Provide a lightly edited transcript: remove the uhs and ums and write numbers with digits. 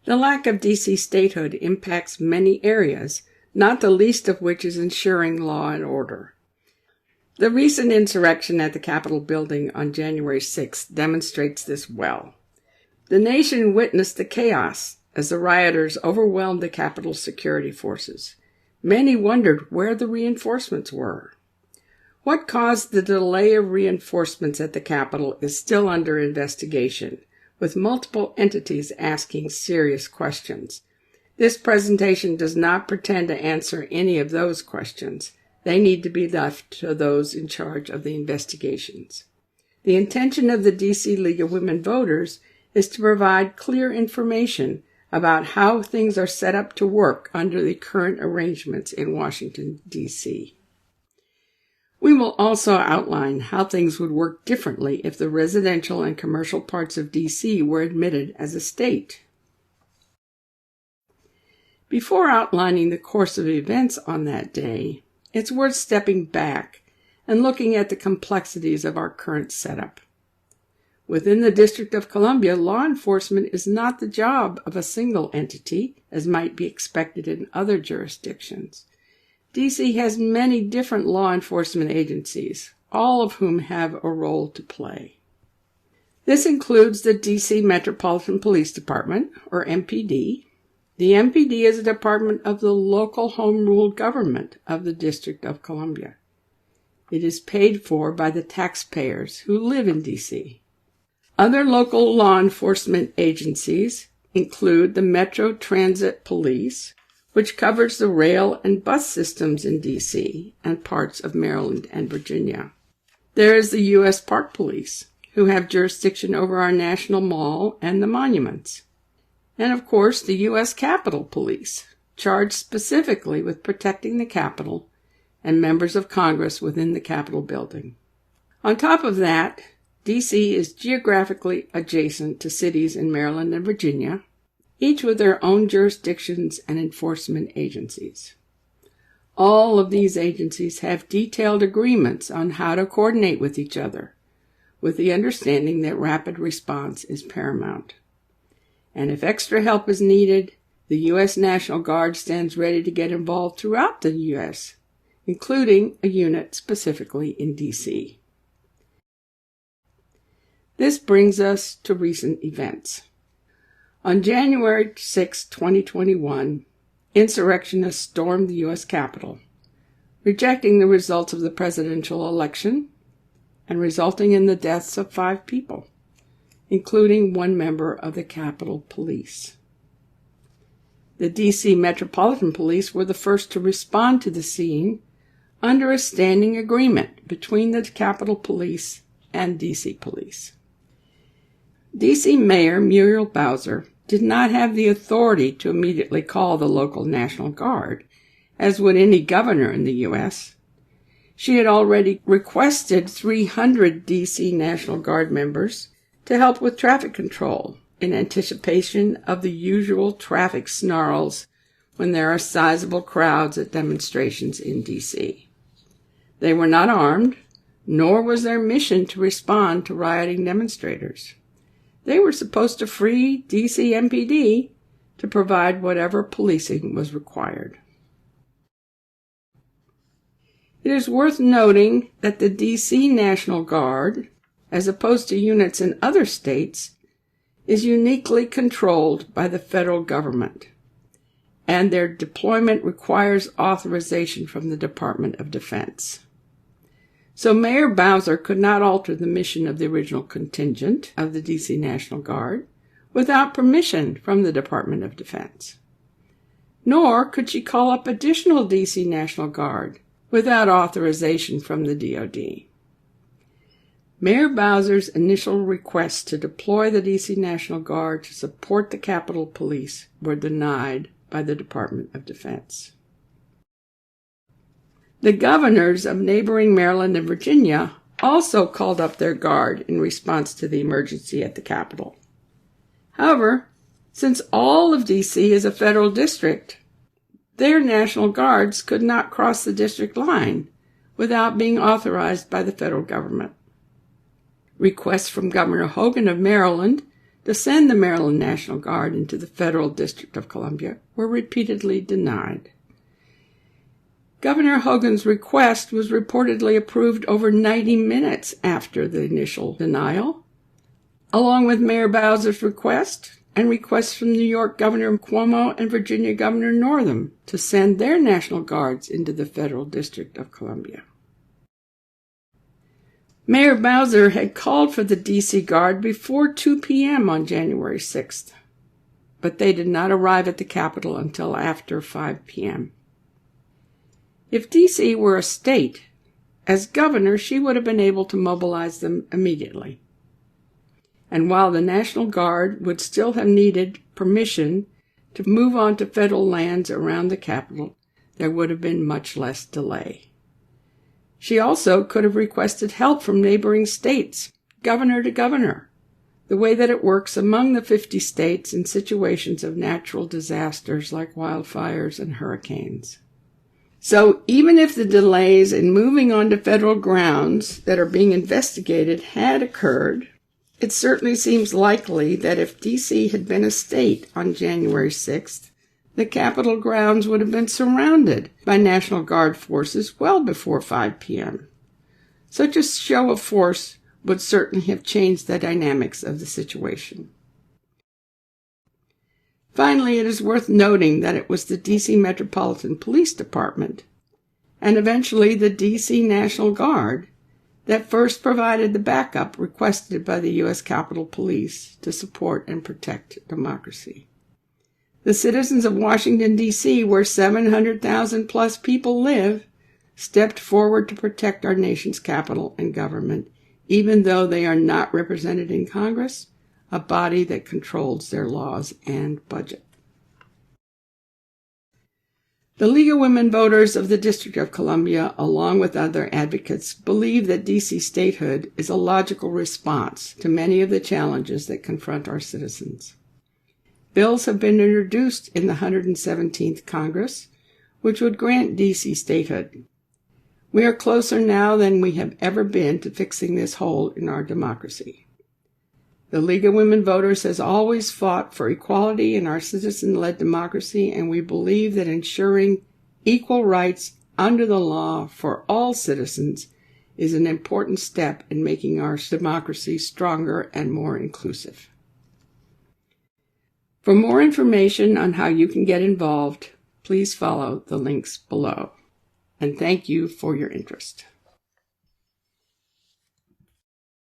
The lack of D.C. statehood impacts many areas, not the least of which is ensuring law and order. The recent insurrection at the Capitol building on January 6th demonstrates this well. The nation witnessed the chaos as the rioters overwhelmed the Capitol's security forces. Many wondered where the reinforcements were. What caused the delay of reinforcements at the Capitol is still under investigation, with multiple entities asking serious questions. This presentation does not pretend to answer any of those questions. They need to be left to those in charge of the investigations. The intention of the D.C. League of Women Voters is to provide clear information about how things are set up to work under the current arrangements in Washington, D.C. We will also outline how things would work differently if the residential and commercial parts of D.C. were admitted as a state. Before outlining the course of events on that day, it's worth stepping back and looking at the complexities of our current setup. Within the District of Columbia, law enforcement is not the job of a single entity, as might be expected in other jurisdictions. D.C. has many different law enforcement agencies, all of whom have a role to play. This includes the D.C. Metropolitan Police Department, or MPD. The MPD is a department of the local home rule government of the District of Columbia. It is paid for by the taxpayers who live in D.C. Other local law enforcement agencies include the Metro Transit Police, which covers the rail and bus systems in D.C. and parts of Maryland and Virginia. There is the U.S. Park Police, who have jurisdiction over our National Mall and the monuments. And, of course, the U.S. Capitol Police, charged specifically with protecting the Capitol and members of Congress within the Capitol building. On top of that, D.C. is geographically adjacent to cities in Maryland and Virginia, each with their own jurisdictions and enforcement agencies. All of these agencies have detailed agreements on how to coordinate with each other, with the understanding that rapid response is paramount. And if extra help is needed, the U.S. National Guard stands ready to get involved throughout the U.S., including a unit specifically in D.C. This brings us to recent events. On January 6, 2021, insurrectionists stormed the U.S. Capitol, rejecting the results of the presidential election and resulting in the deaths of 5 people, including one member of the Capitol Police. The D.C. Metropolitan Police were the first to respond to the scene under a standing agreement between the Capitol Police and D.C. Police. D.C. Mayor Muriel Bowser did not have the authority to immediately call the local National Guard, as would any governor in the U.S. She had already requested 300 D.C. National Guard members to help with traffic control in anticipation of the usual traffic snarls when there are sizable crowds at demonstrations in D.C. They were not armed, nor was their mission to respond to rioting demonstrators. They were supposed to free D.C. MPD to provide whatever policing was required. It is worth noting that the D.C. National Guard, as opposed to units in other states, is uniquely controlled by the federal government, and their deployment requires authorization from the Department of Defense. So Mayor Bowser could not alter the mission of the original contingent of the D.C. National Guard without permission from the Department of Defense. Nor could she call up additional D.C. National Guard without authorization from the DoD. Mayor Bowser's initial requests to deploy the D.C. National Guard to support the Capitol Police were denied by the Department of Defense. The governors of neighboring Maryland and Virginia also called up their guard in response to the emergency at the Capitol. However, since all of D.C. is a federal district, their National Guards could not cross the district line without being authorized by the federal government. Requests from Governor Hogan of Maryland to send the Maryland National Guard into the Federal District of Columbia were repeatedly denied. Governor Hogan's request was reportedly approved over 90 minutes after the initial denial, along with Mayor Bowser's request and requests from New York Governor Cuomo and Virginia Governor Northam to send their National Guards into the Federal District of Columbia. Mayor Bowser had called for the D.C. Guard before 2 p.m. on January 6th, but they did not arrive at the Capitol until after 5 p.m. If D.C. were a state, as governor, she would have been able to mobilize them immediately. And while the National Guard would still have needed permission to move on to federal lands around the Capitol, there would have been much less delay. She also could have requested help from neighboring states, governor to governor, the way that it works among the 50 states in situations of natural disasters like wildfires and hurricanes. So even if the delays in moving on to federal grounds that are being investigated had occurred, it certainly seems likely that if D.C. had been a state on January 6th, the Capitol grounds would have been surrounded by National Guard forces well before 5 p.m. Such a show of force would certainly have changed the dynamics of the situation. Finally, it is worth noting that it was the D.C. Metropolitan Police Department, and eventually the D.C. National Guard, that first provided the backup requested by the U.S. Capitol Police to support and protect democracy. The citizens of Washington, D.C., where 700,000 plus people live, stepped forward to protect our nation's capital and government, even though they are not represented in Congress, a body that controls their laws and budget. The League of Women Voters of the District of Columbia, along with other advocates, believe that D.C. statehood is a logical response to many of the challenges that confront our citizens. Bills have been introduced in the 117th Congress, which would grant D.C. statehood. We are closer now than we have ever been to fixing this hole in our democracy. The League of Women Voters has always fought for equality in our citizen-led democracy, and we believe that ensuring equal rights under the law for all citizens is an important step in making our democracy stronger and more inclusive. For more information on how you can get involved, please follow the links below. And thank you for your interest.